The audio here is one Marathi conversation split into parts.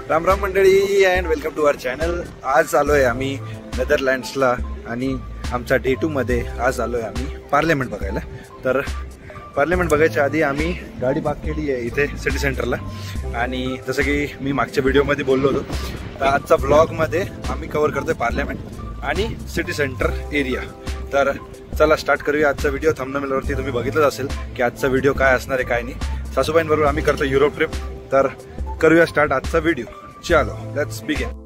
राम राम मंडळी and welcome to our channel. आज आलोय आम्ही नेदरलँड्सला आणि आमच्या डे 2 मध्ये आज आलोय आम्ही पार्लियामेंट बघायला। तर पार्लियामेंट बघायच्या आधी आम्ही गाडी पार्क केली आहे इथे सिटी सेंटरला आणि जसं की मी मागच्या व्हिडिओमध्ये बोललो होतो, तर आजचा व्लॉगमध्ये आम्ही कव्हर करतोय पार्लियामेंट आणि सिटी सेंटर एरिया। तर चला स्टार्ट करूया आजचा व्हिडिओ। थंबनेलवरती तुम्ही बघितलंच असेल की आजचा व्हिडिओ काय असणार आहे काय नाही। सासूबाईंबरोबर आम्ही करतो युरोप ट्रिप, तर करूया स्टार्ट आजचा व्हिडिओ। चलो लेट्स बिगिन।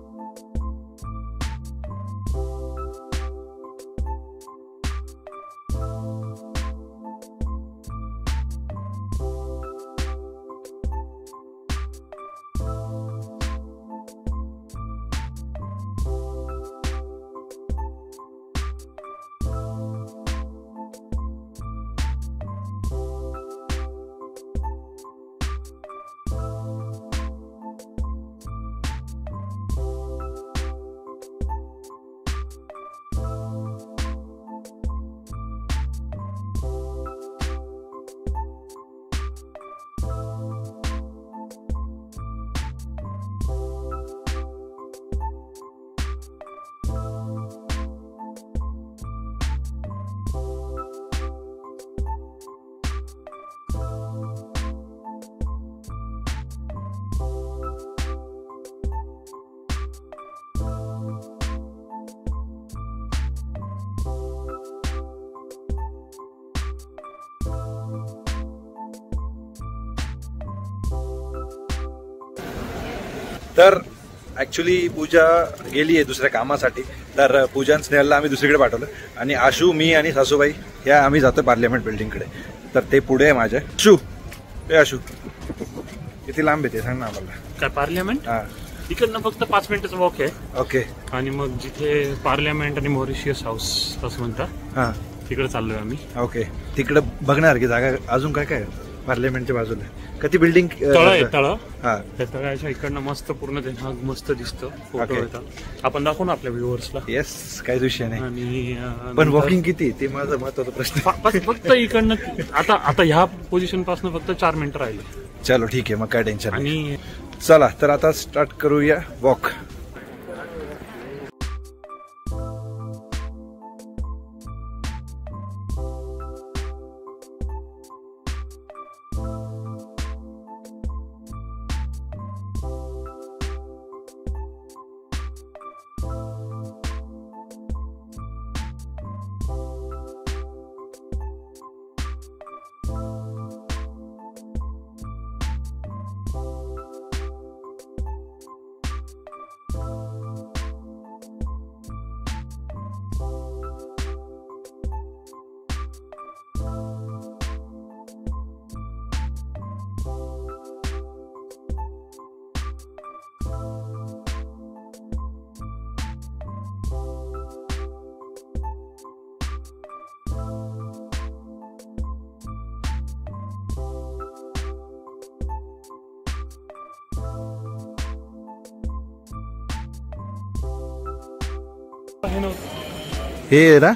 तर ऍक्च्युली पूजा गेली आहे दुसऱ्या कामासाठी, तर पूजा आणि स्नेहलला आम्ही दुसरीकडे पाठवलं आणि आशू, मी आणि सासूबाई या आम्ही जातो पार्लियामेंट बिल्डिंगकडे। तर ते पुढे आहे माझ्या। आशू किती लांब आहे ते सांग ना आम्हाला। काय पार्लियामेंट? हा, इकडनं फक्त 5 मिनिटाचा वॉक आहे। ओके। आणि मग जिथे पार्लियामेंट आणि मॉरिशियस हाऊस असं म्हणतात, हा तिकडे चाललोय आम्ही। ओके, तिकडे बघणार की जागा अजून काय काय पार्लियामेंटच्या बाजूला कधी बिल्डिंग तळ आहे, तळ। हा, त्या तळाच्या इकडनं मस्त पूर्ण ते भाग मस्त दिसतं, फोटो येतात। आपण दाखवू ना आपल्या व्ह्युअर्सला। येस, काहीच विषय नाही। आणि पण वॉकिंग किती ते माझा महत्वाचा प्रश्न। फक्त इकडनं आता ह्या पोझिशन पासून फक्त 4 मिनिटं राहिले। चलो ठीक आहे, मग काय टेन्शन नाही। आणि चला तर आता स्टार्ट करूया वॉक। हे ना,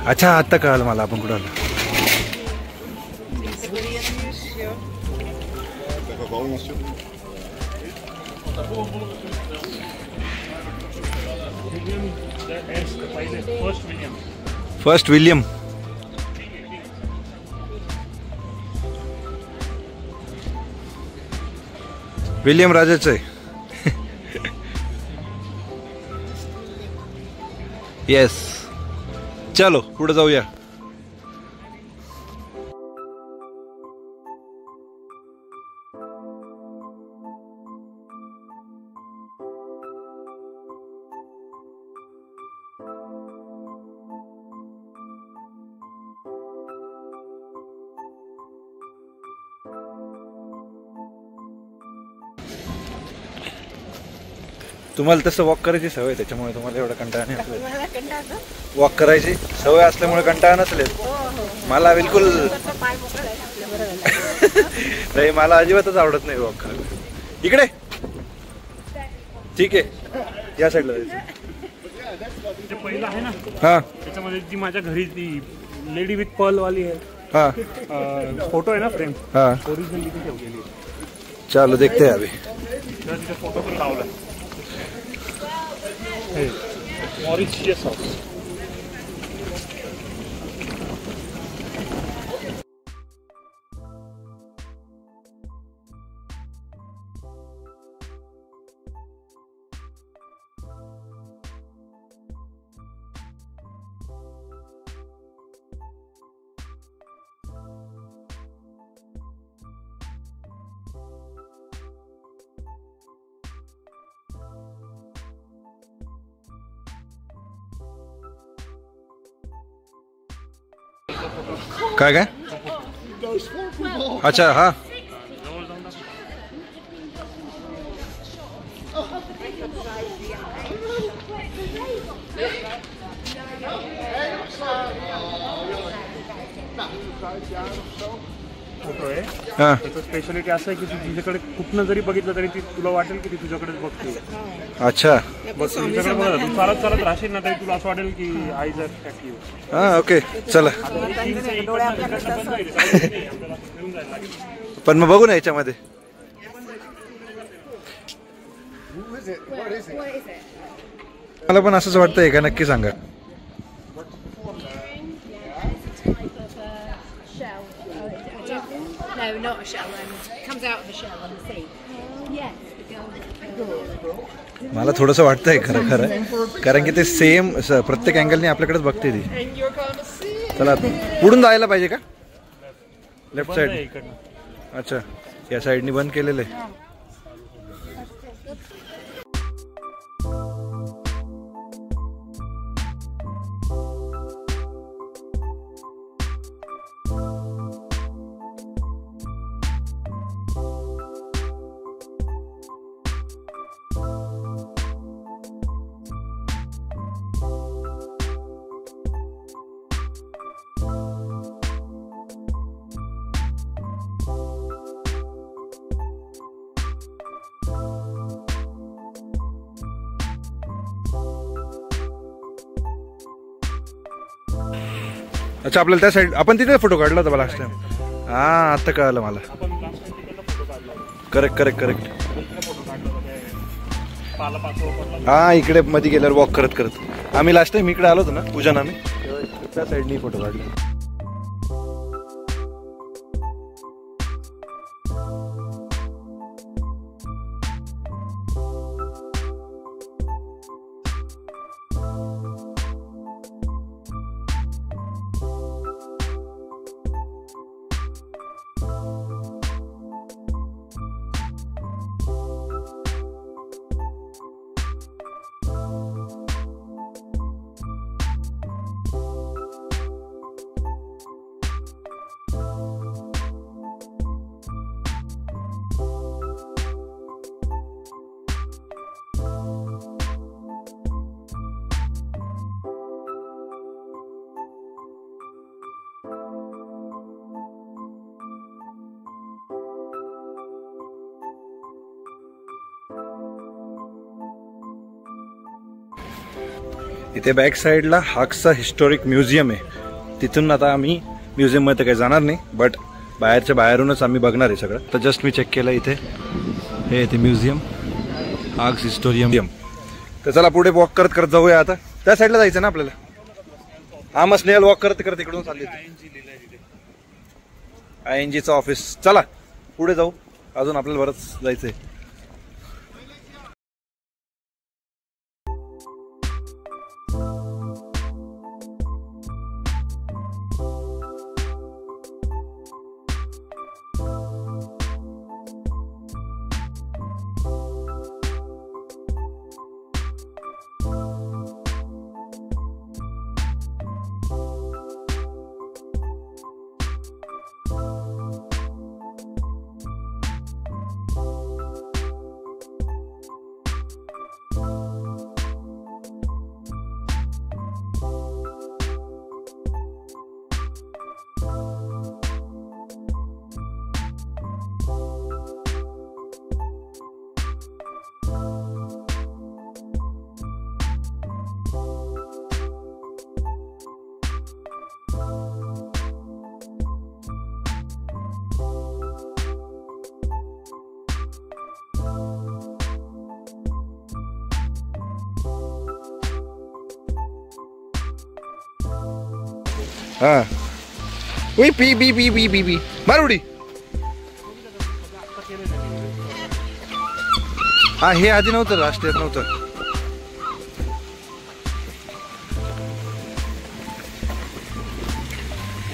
अच्छा आता कळालं मला आपण कुठं आलो। First William. विलियम राजाचं आहे। येस, चलो पुढे जाऊया। तुम्हाला तसं वॉक करायची सवय, त्याच्यामुळे तुम्हाला एवढा कंटाळा नाही असेल। वॉक करायची सवय असल्यामुळे कंटाळा नसेल। मला बिलकुल नाही, मला अजिबातच आवडत नाही वॉक करायला। इकडे ठीक आहे, या साईडला जायचं। पहिलं आहे ना, हा त्याच्यामध्ये ती माझ्या घरी ती लेडी विथ पर्ल वाली आहे, हाँ फोटो है ना फ्रेम हाँ ओरिजिनल किती ठेवलेली आहे. चलो देखते हैं अभी. तर तिथे फोटो पण लावलाय. हे मॉरिशियस हाऊस. काय काय अच्छा हा फोटो आहे. हा त्याचं स्पेशालिटी असं आहे की तू तिच्याकडे कुठनं जरी बघितलं तरी ती तुला वाटेल की ती तुझ्याकडेच बघते. अच्छा बघ तुझ्याकडे बघा तू चालत चालत राहशील ना तरी तुला असं वाटेल की आई जर टॅक्सी. हा ओके चला पण मग बघू ना याच्यामध्ये मला पण असंच वाटतंय का नक्की सांगा. No, not a shell. Comes out of a shell on the sea. Yes. मला थोडंसं वाटतंय खरं खरं कारण की ते सेम प्रत्येक अँगलने आपल्याकडेच बघते ती. चला पुढून जायला पाहिजे का लेफ्ट साइड. अच्छा या साईडनी बंद केलेलं आहे. अच्छा आपल्याला त्या साईड आपण तिथे फोटो काढला होता लास्ट टाइम. हा आता कळालं मला. Correct correct correct. हा इकडे मध्ये गेल्यावर वॉक करत करत आम्ही लास्ट टाइम इकडे आलो होतो ना पूजन आम्ही त्या साईडनी फोटो काढले. इथे बॅक साईडला हाक्सा हिस्टॉरिक म्युझियम आहे. तिथून आता आम्ही म्युझियम मध्ये काही जाणार नाही बट बाहेरच्या बाहेरूनच आम्ही बघणार आहे सगळं. तर जस्ट मी चेक केलं इथे हे इथे म्युझियम हाक्स हिस्टोरियम. तर चला पुढे वॉक करत करत जाऊया. आता त्या साईडला जायचं ना आपल्याला. हा मग स्नेहल वॉक करत करत इकडून चालली INGचं ऑफिस. चला पुढे जाऊ अजून आपल्याला बरंच जायचंय. हा उई पी बी बी बी बी बी मार उडी. हा हे आधी नव्हतं, राष्ट्रीय नव्हतं.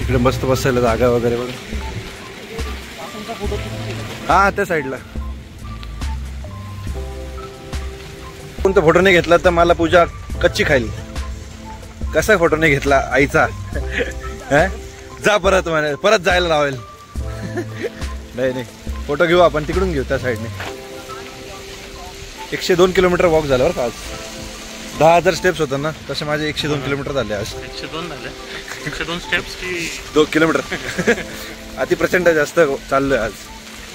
इकडे मस्त बसायला जागा वगैरे बघ. हा त्या साईडला. कोणता फोटो नाही घेतला तर मला पूजा कच्ची खाईल. कसा फोटो नाही घेतला आईचा? जा परत म्हणे, परत जायला लावेल. नाही नाही फोटो घेऊ आपण, तिकडून घेऊ त्या साईडने. 102 किलोमीटर वॉक झालं बरं का आज. 10,000 स्टेप्स होतं ना, तसे माझे 102 किलोमीटर झाले आज. 102 झाले. 102 स्टेप्स की 2 किलोमीटर. अति प्रचंड जास्त चाललोय आज.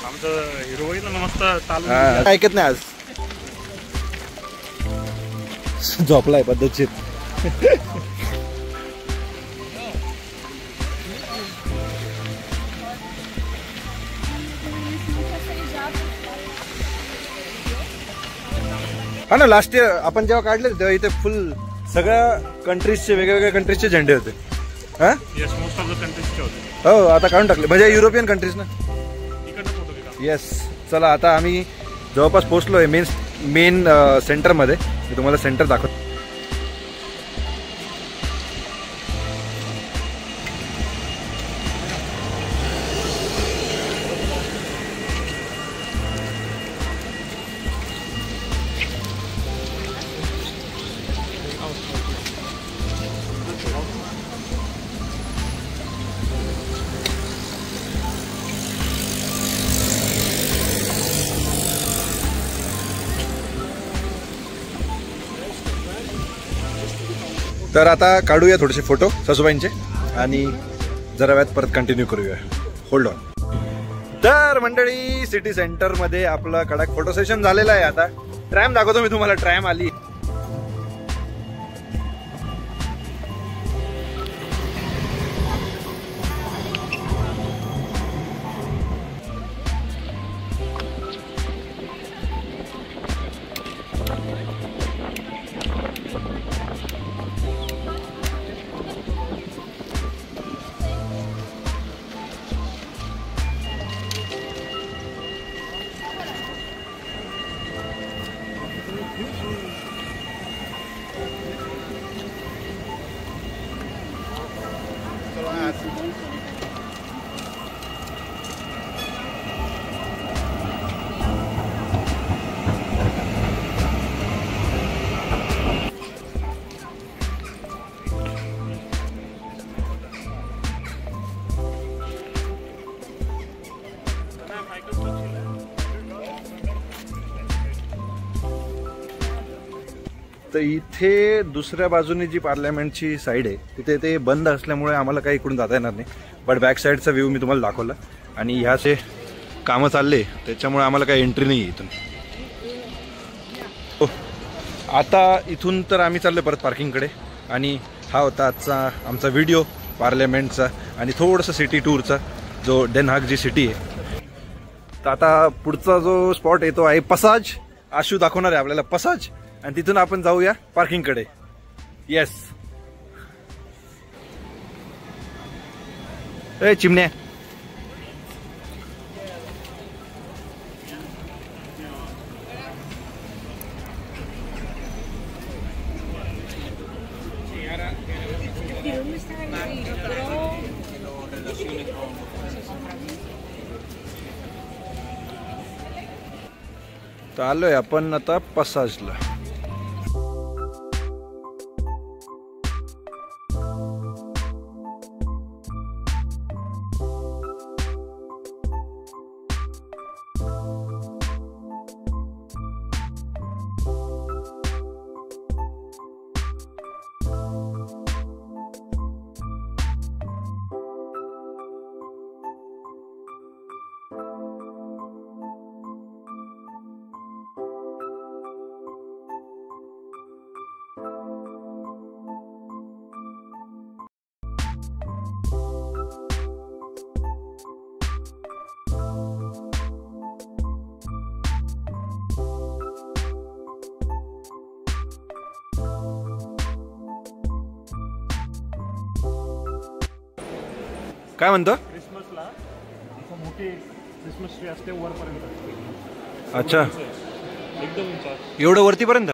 आमचं हिरोईन मस्त चालू. ऐकत नाही आज. झोपलाय पद्धतशीर. हा ना, लास्ट इयर आपण जेव्हा काढले तेव्हा इथे फुल सगळ्या कंट्रीजचे, वेगवेगळ्या कंट्रीजचे झेंडे होते. हा येस, मोस्ट ऑफ द कंट्रीजचे होते. हो, आता काढून टाकले, म्हणजे युरोपियन कंट्रीज ना. इकडनं फोटो घेतला. येस. चला आता आम्ही जवळपास पोहोचलोय मेन सेंटरमध्ये. मी तुम्हाला सेंटर दाखवतो. तर आता काढूया थोडेसे फोटो सासूबाईंचे आणि जरा वेळात परत कंटिन्यू करूया. Hold on. तर मंडळी, सिटी सेंटर मध्ये आपला कडक फोटो सेशन झालेला आहे. आता ट्रॅम दाखवतो मी तुम्हाला. ट्रॅम आली. तर इथे दुसऱ्या बाजूने जी पार्लमेंटची साईड आहे तिथे ते बंद असल्यामुळे आम्हाला काही इकडून जाता येणार नाही. बट बॅक साईडचा व्ह्यू मी तुम्हाला दाखवला. आणि ह्याचे कामं चालले त्याच्यामुळे आम्हाला काही एंट्री नाही इथून. आता इथून तर आम्ही चाललो परत पार्किंगकडे. आणि हा होता आजचा आमचा व्हिडिओ पार्लमेंटचा आणि थोडंसं सिटी टूरचा, जो डेन हाग जी सिटी आहे. तर आता पुढचा जो स्पॉट आहे तो आहे पसाज. आशू दाखवणार आहे आपल्याला पसाज. आणि तिथून आपण जाऊया पार्किंगकडे. येस. ए चिमण्या. तर आलोय आपण आता पसाजला. काय म्हणतो? क्रिसमसला इथं मोठी क्रिसमस ट्री असते वरपर्यंत. अच्छा, एकदम उंच. एवढं वरतीपर्यंत?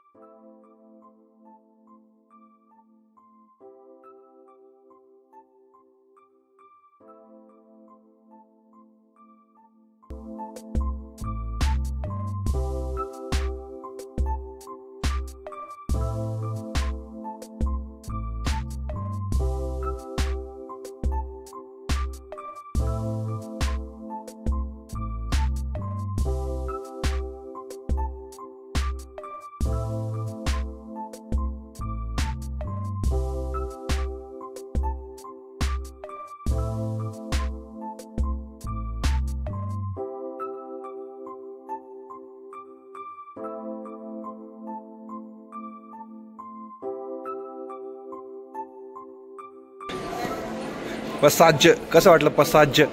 पसाज्य कसं वाटलं? पसाज्य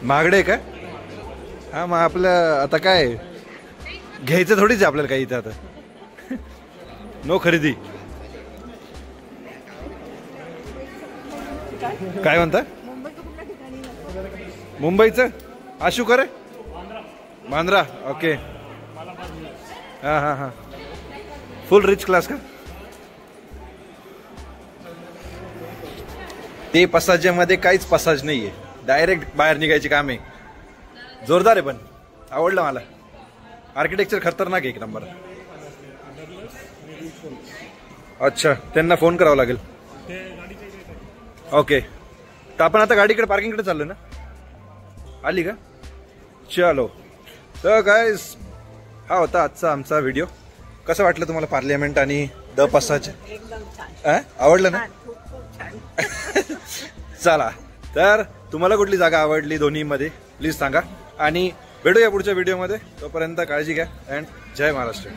महागडे का? हा, मग आपलं आता काय घ्यायचं थोडीच आहे आपल्याला काही इथं आता. नो खरेदी. काय म्हणता? मुंबईचं आशू करे बांद्रा. ओके. हा हा हा, फुल रिच क्लास का? ते पसाज्यामध्ये काहीच पसाज नाहीये, डायरेक्ट बाहेर निघायची काम आहे. जोरदार आहे, पण आवडलं मला. आर्किटेक्चर खतरनाक आहे, एक नंबर. अच्छा, त्यांना फोन करावा लागेल. ओके, तर आपण आता गाडीकडे पार्किंगकडे चाललो ना? आली का? चलो. तर गाईस, हा होता आजचा आमचा व्हिडिओ. कसं वाटलं तुम्हाला पार्लियामेंट आणि द पसाज? आवडलं ना? चला, तर तुम्हाला कुठली जागा आवडली दोन्ही मध्ये प्लीज सांगा, आणि भेटूया पुढच्या व्हिडिओमध्ये. तोपर्यंत काळजी घ्या अँड जय महाराष्ट्र.